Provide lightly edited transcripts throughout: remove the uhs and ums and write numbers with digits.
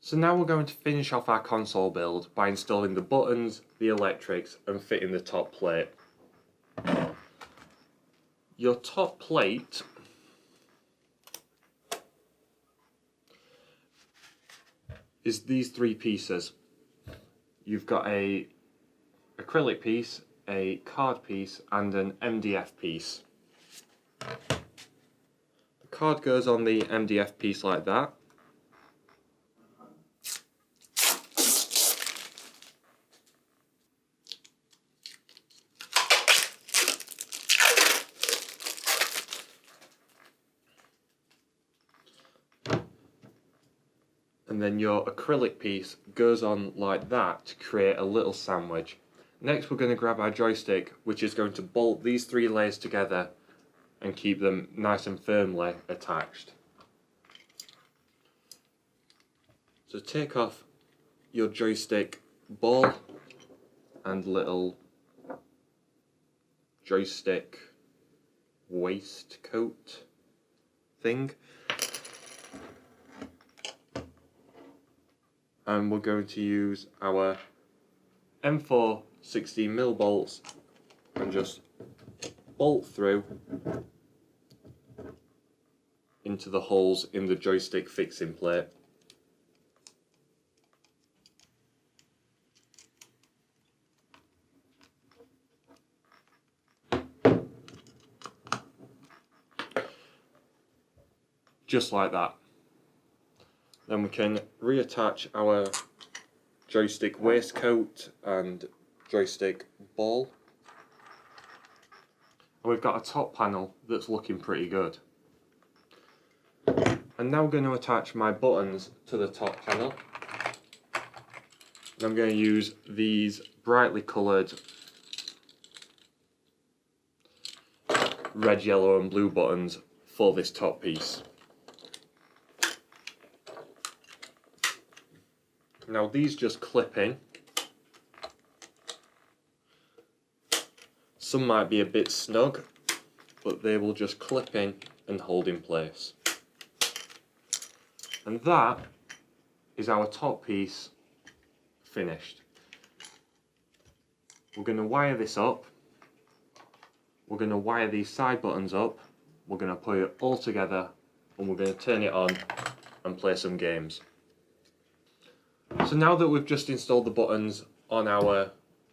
So now we're going to finish off our console build by installing the buttons, the electrics and fitting the top plate. Your top plate is these three pieces. You've got a acrylic piece, a card piece and an MDF piece. The card goes on the MDF piece like that. And then your acrylic piece goes on like that to create a little sandwich. Next we're going to grab our joystick, which is going to bolt these three layers together and keep them nice and firmly attached. So take off your joystick ball and little joystick waistcoat thing. And we're going to use our M4 16mm bolts and just bolt through into the holes in the joystick fixing plate. Just like that. Then we can reattach our joystick waistcoat and joystick ball. And we've got a top panel that's looking pretty good. And now I'm going to attach my buttons to the top panel. And I'm going to use these brightly coloured red, yellow and blue buttons for this top piece. Now these just clip in. Some might be a bit snug, but they will just clip in and hold in place. And that is our top piece finished. We're going to wire this up. We're going to wire these side buttons up. We're going to put it all together and we're going to turn it on and play some games. So now that we've just installed the buttons on our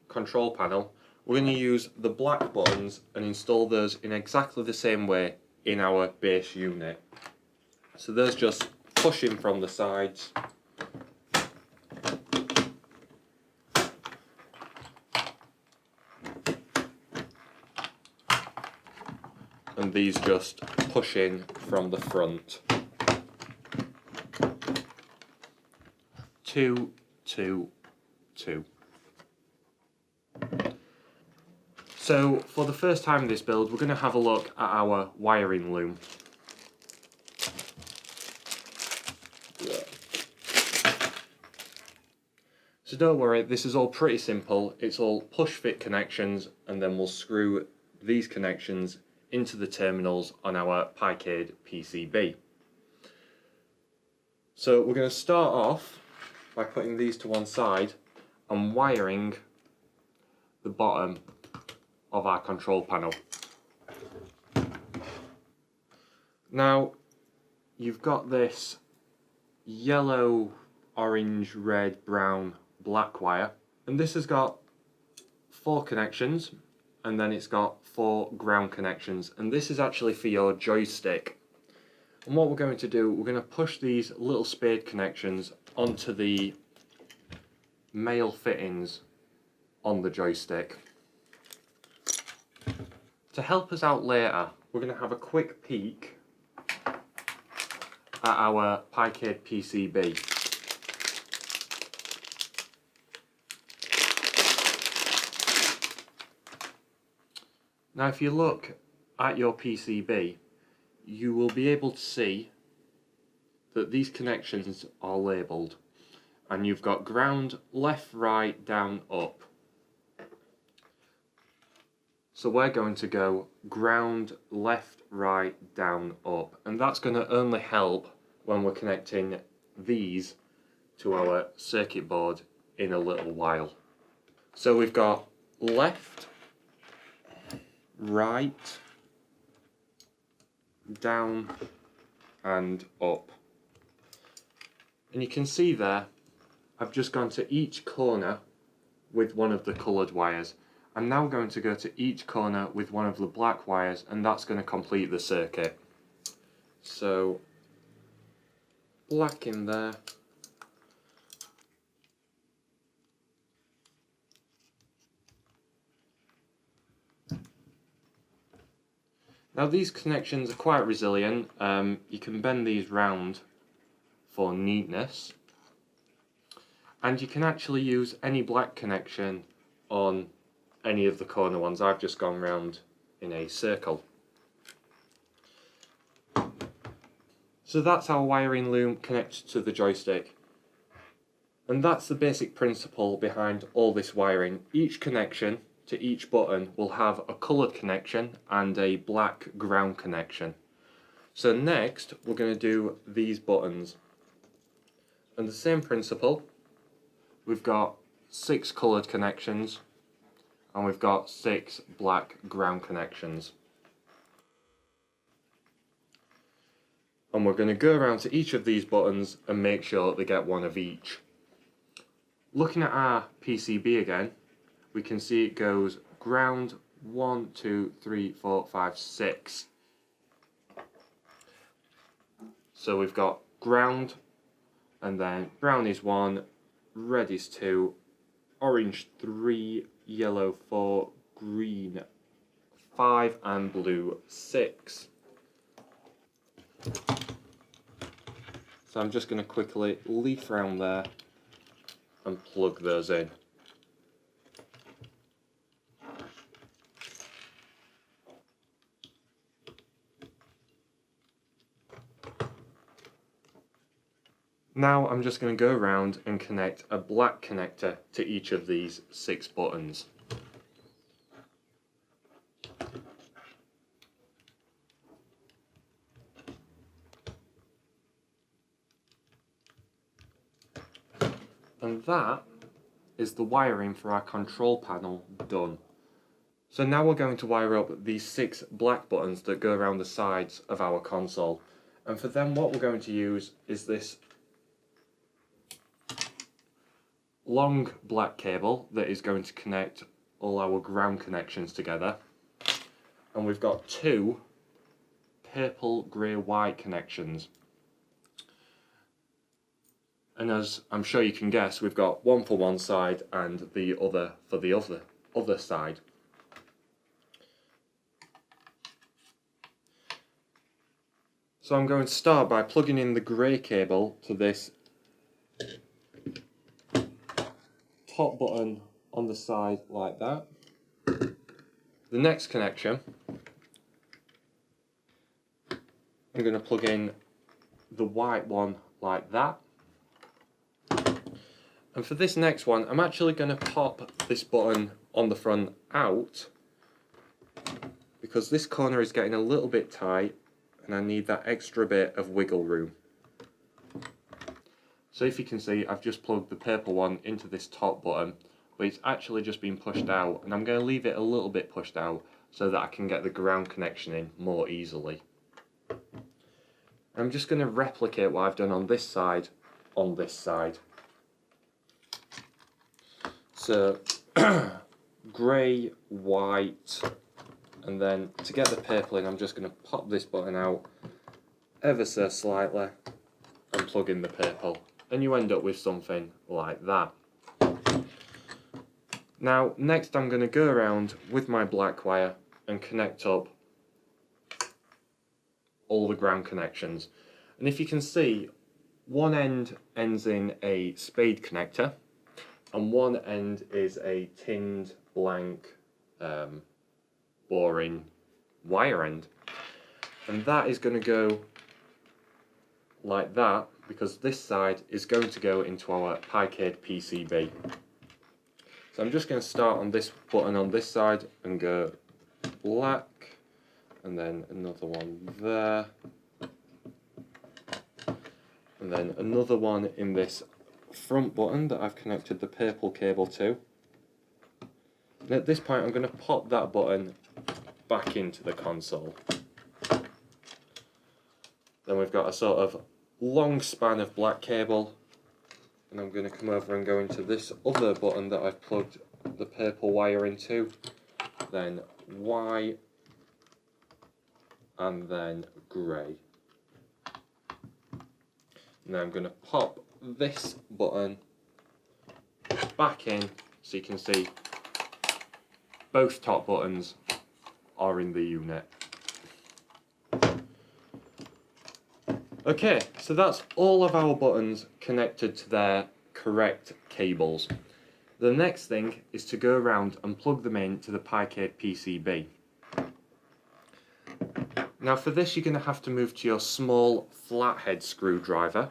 control panel, we're going to use the black buttons and install those in exactly the same way in our base unit. So those just push in from the sides. And these just push in from the front. 2, 2, 2. So for the first time in this build, we're going to have a look at our wiring loom. So don't worry, this is all pretty simple. It's all push fit connections and then we'll screw these connections into the terminals on our Picade PCB. So we're going to start off by putting these to one side and wiring the bottom of our control panel. Now you've got this yellow, orange, red, brown, black wire, and this has got 4 connections and then it's got 4 ground connections, and this is actually for your joystick. And what we're going to do, we're going to push these little spade connections onto the male fittings on the joystick. To help us out later, we're going to have a quick peek at our Picade PCB. Now if you look at your PCB, you will be able to see that these connections are labelled, and you've got ground left, right, down, up. So we're going to go ground left, right, down, up, and that's going to only help when we're connecting these to our circuit board in a little while. So we've got left, right, down and up. And you can see there, I've just gone to each corner with one of the coloured wires. I'm now going to go to each corner with one of the black wires, and that's going to complete the circuit. So, black in there. Now these connections are quite resilient. You can bend these round for neatness. And you can actually use any black connection on any of the corner ones. I've just gone round in a circle. So that's how a wiring loom connects to the joystick. And that's the basic principle behind all this wiring. Each connection to each button will have a coloured connection and a black ground connection. So next we're going to do these buttons. And the same principle. We've got 6 coloured connections and we've got 6 black ground connections. And we're going to go around to each of these buttons and make sure they get one of each. Looking at our PCB again, we can see it goes ground 1, 2, 3, 4, 5, 6. So we've got ground, and then brown is 1, red is 2, orange 3, yellow 4, green 5 and blue 6. So I'm just going to quickly leaf around there and plug those in. Now I'm just going to go around and connect a black connector to each of these 6 buttons. And that is the wiring for our control panel done. So now we're going to wire up these 6 black buttons that go around the sides of our console. And for them what we're going to use is this long black cable that is going to connect all our ground connections together. And we've got 2 purple, grey, white connections. And as I'm sure you can guess, we've got one for one side and the other for the other side. So I'm going to start by plugging in the grey cable to this top button on the side like that. The next connection, I'm going to plug in the white one like that. And for this next one, I'm actually going to pop this button on the front out because this corner is getting a little bit tight and I need that extra bit of wiggle room. So if you can see, I've just plugged the purple one into this top button, but it's actually just been pushed out, and I'm going to leave it a little bit pushed out so that I can get the ground connection in more easily. I'm just going to replicate what I've done on this side on this side. So grey, white, and then to get the purple in, I'm just going to pop this button out ever so slightly and plug in the purple, and you end up with something like that. Now next I'm going to go around with my black wire and connect up all the ground connections, and if you can see, one end ends in a spade connector and one end is a tinned blank boring wire end, and that is going to go like that because this side is going to go into our Picade PCB. So I'm just going to start on this button on this side and go black, and then another one there, and then another one in this front button that I've connected the purple cable to. And at this point I'm going to pop that button back into the console. Then we've got a sort of long span of black cable, and I'm going to come over and go into this other button that I've plugged the purple wire into, then white, and then grey. Now I'm going to pop this button back in so you can see both top buttons are in the unit. Okay, so that's all of our buttons connected to their correct cables. The next thing is to go around and plug them in to the Picade PCB. Now for this you're going to have to move to your small flathead screwdriver.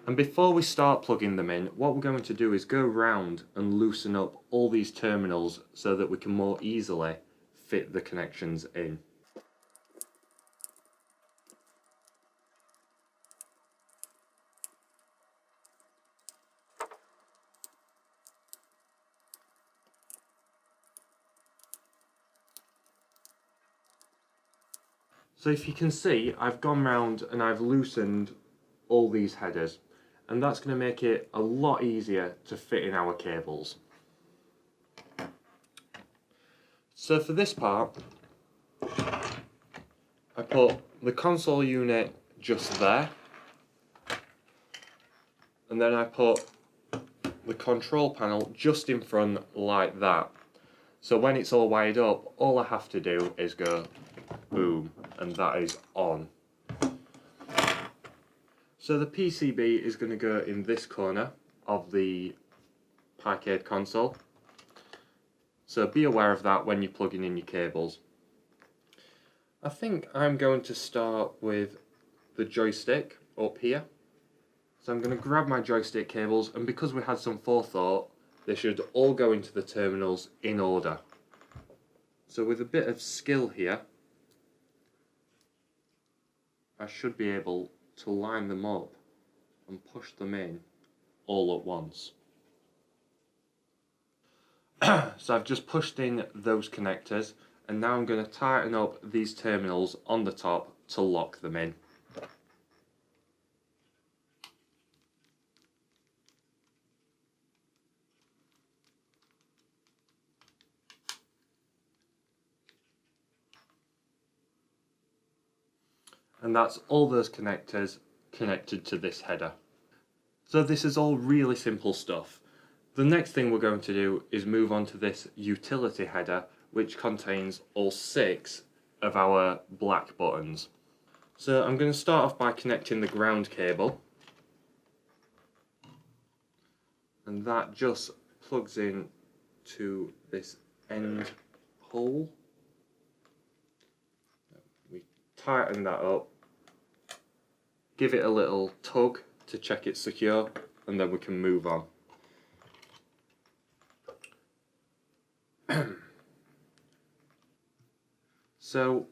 And before we start plugging them in, what we're going to do is go around and loosen up all these terminals so that we can more easily fit the connections in. So if you can see, I've gone round and I've loosened all these headers, and that's going to make it a lot easier to fit in our cables. So for this part, I put the console unit just there, and then I put the control panel just in front like that. So when it's all wired up, all I have to do is go boom, and that is on. So the PCB is going to go in this corner of the Picade console. So be aware of that when you're plugging in your cables. I think I'm going to start with the joystick up here. So I'm going to grab my joystick cables, and because we had some forethought, they should all go into the terminals in order. So with a bit of skill here, I should be able to line them up and push them in all at once. So I've just pushed in those connectors, and now I'm going to tighten up these terminals on the top to lock them in. And that's all those connectors connected to this header. So this is all really simple stuff. The next thing we're going to do is move on to this utility header, which contains all 6 of our black buttons. So I'm going to start off by connecting the ground cable, and that just plugs in to this end hole. We tighten that up, give it a little tug to check it's secure, and then we can move on. So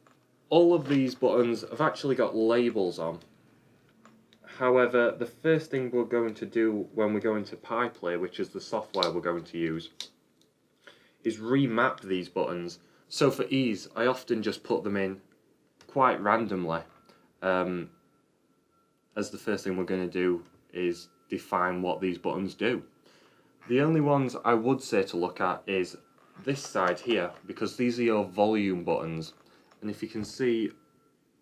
all of these buttons have actually got labels on. However, the first thing we're going to do when we go into PiPlay, which is the software we're going to use, is remap these buttons. So for ease, I often just put them in quite randomly, as the first thing we're going to do is define what these buttons do. The only ones I would say to look at is this side here, because these are your volume buttons, and if you can see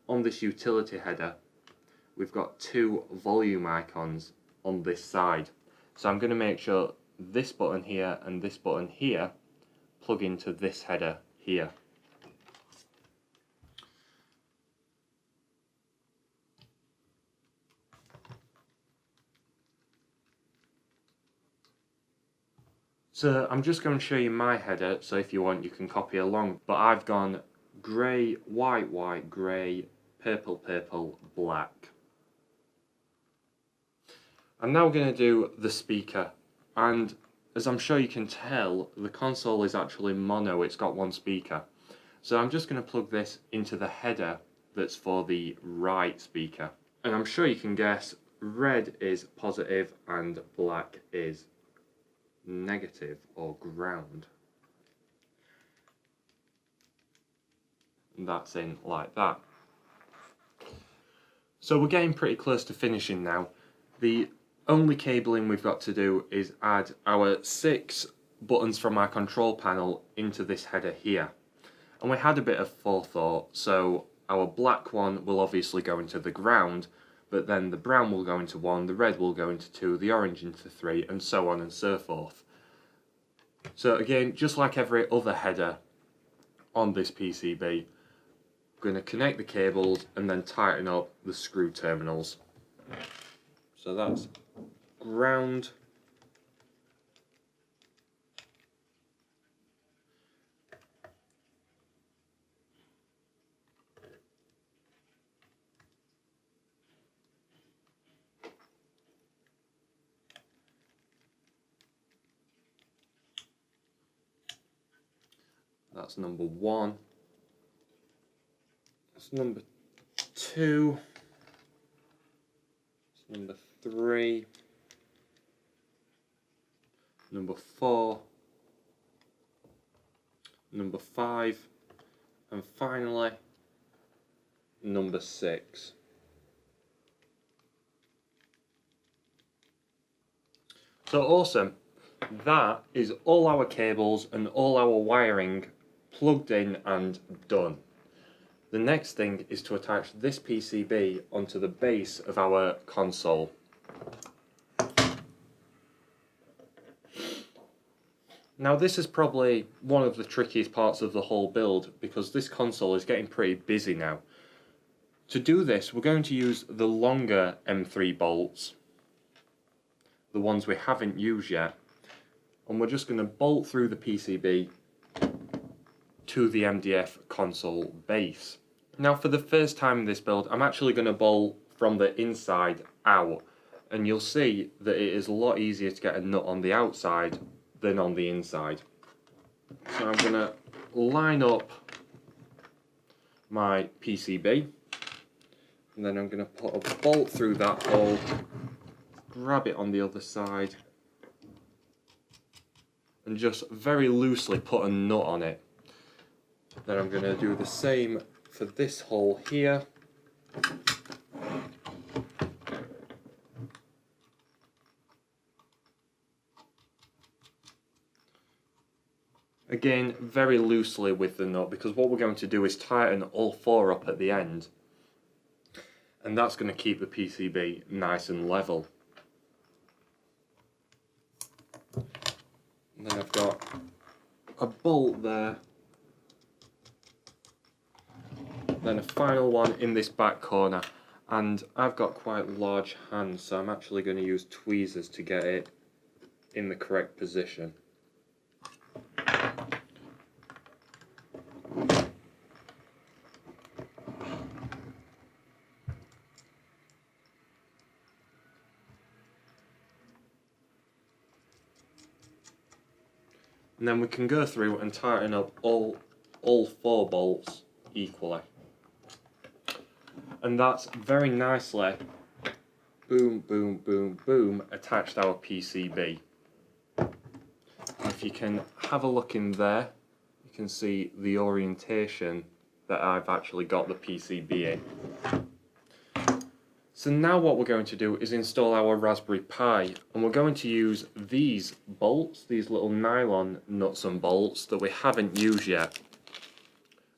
on this utility header we've got 2 volume icons on this side. So I'm going to make sure this button here and this button here plug into this header here. So I'm just going to show you my header, so if you want you can copy along, but I've gone grey, white, white, grey, purple, purple, black. I'm now going to do the speaker, and as I'm sure you can tell, the console is actually mono, it's got 1 speaker. So I'm just going to plug this into the header that's for the right speaker. And I'm sure you can guess red is positive and black is negative or ground. And that's in like that. So we're getting pretty close to finishing now. The only cabling we've got to do is add our 6 buttons from our control panel into this header here. And we had a bit of forethought, so our black one will obviously go into the ground, but then the brown will go into 1, the red will go into 2, the orange into 3, and so on and so forth. So again, just like every other header on this PCB, I'm going to connect the cables and then tighten up the screw terminals. So that's ground, that's number 1. That's number 2. That's number 3. Number 4. Number 5. And finally, number 6. So awesome. That is all our cables and all our wiring plugged in and done. The next thing is to attach this PCB onto the base of our console. Now this is probably one of the trickiest parts of the whole build because this console is getting pretty busy now. To do this, we're going to use the longer M3 bolts, the ones we haven't used yet, and we're just going to bolt through the PCB to the MDF console base. Now for the first time in this build, I'm actually going to bolt from the inside out, and you'll see that it is a lot easier to get a nut on the outside than on the inside. So I'm going to line up my PCB, and then I'm going to put a bolt through that hole, grab it on the other side, and just very loosely put a nut on it. Then I'm going to do the same for this hole here. Again, very loosely with the nut, because what we're going to do is tighten all 4 up at the end, and that's going to keep the PCB nice and level. And then I've got a bolt there, then a final one in this back corner, and I've got quite large hands, so I'm actually going to use tweezers to get it in the correct position. And then we can go through and tighten up all 4 bolts equally. And that's very nicely, boom, boom, boom, boom, attached our PCB. If you can have a look in there, you can see the orientation that I've actually got the PCB in. So now what we're going to do is install our Raspberry Pi, and we're going to use these bolts, these little nylon nuts and bolts that we haven't used yet.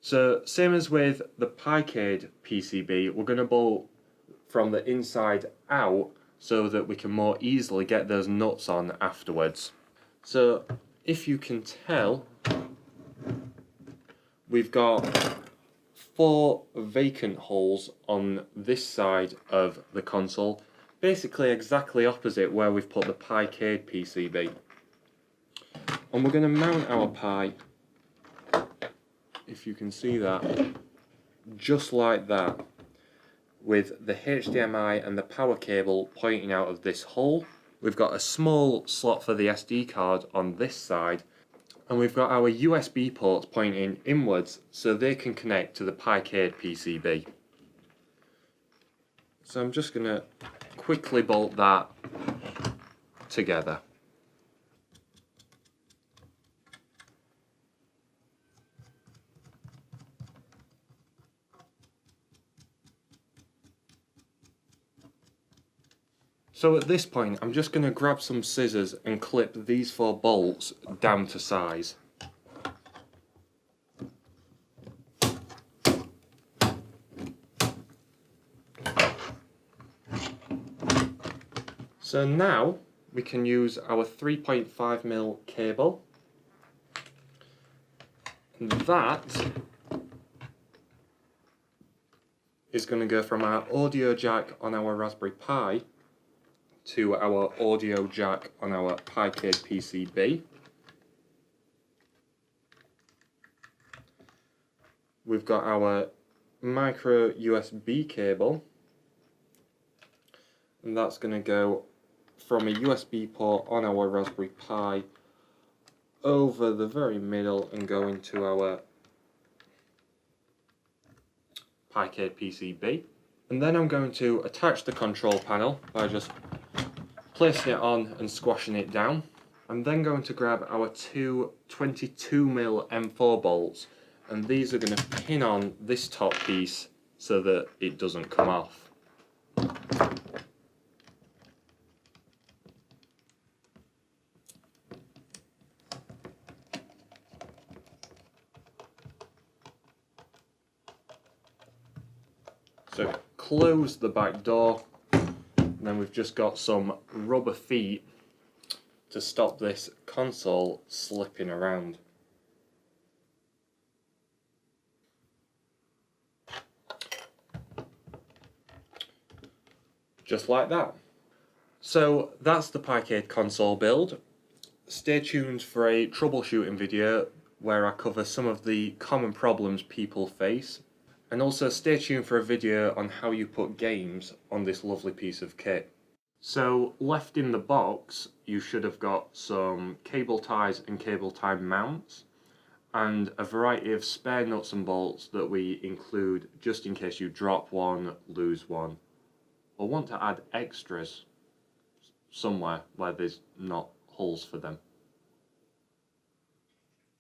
So same as with the Picade PCB, we're going to bolt from the inside out so that we can more easily get those nuts on afterwards. So if you can tell, we've got 4 vacant holes on this side of the console, basically exactly opposite where we've put the Picade PCB. And we're going to mount our Pi, if you can see that, just like that, with the HDMI and the power cable pointing out of this hole. We've got a small slot for the SD card on this side, and we've got our USB ports pointing inwards so they can connect to the Picade PCB. So I'm just going to quickly bolt that together. So at this point, I'm just going to grab some scissors and clip these 4 bolts down to size. So now we can use our 3.5mm cable, and that is going to go from our audio jack on our Raspberry Pi to our audio jack on our Picade PCB. We've got our micro USB cable, and that's going to go from a USB port on our Raspberry Pi over the very middle and go into our Picade PCB. And then I'm going to attach the control panel by just placing it on and squashing it down. I'm then going to grab our 2 22mm M4 bolts, and these are going to pin on this top piece so that it doesn't come off. So close the back door, and then we've just got some rubber feet to stop this console slipping around. Just like that. So that's the Picade Console build. Stay tuned for a troubleshooting video where I cover some of the common problems people face. And also stay tuned for a video on how you put games on this lovely piece of kit. So left in the box, you should have got some cable ties and cable tie mounts, and a variety of spare nuts and bolts that we include just in case you drop one, lose one, or want to add extras somewhere where there's not holes for them.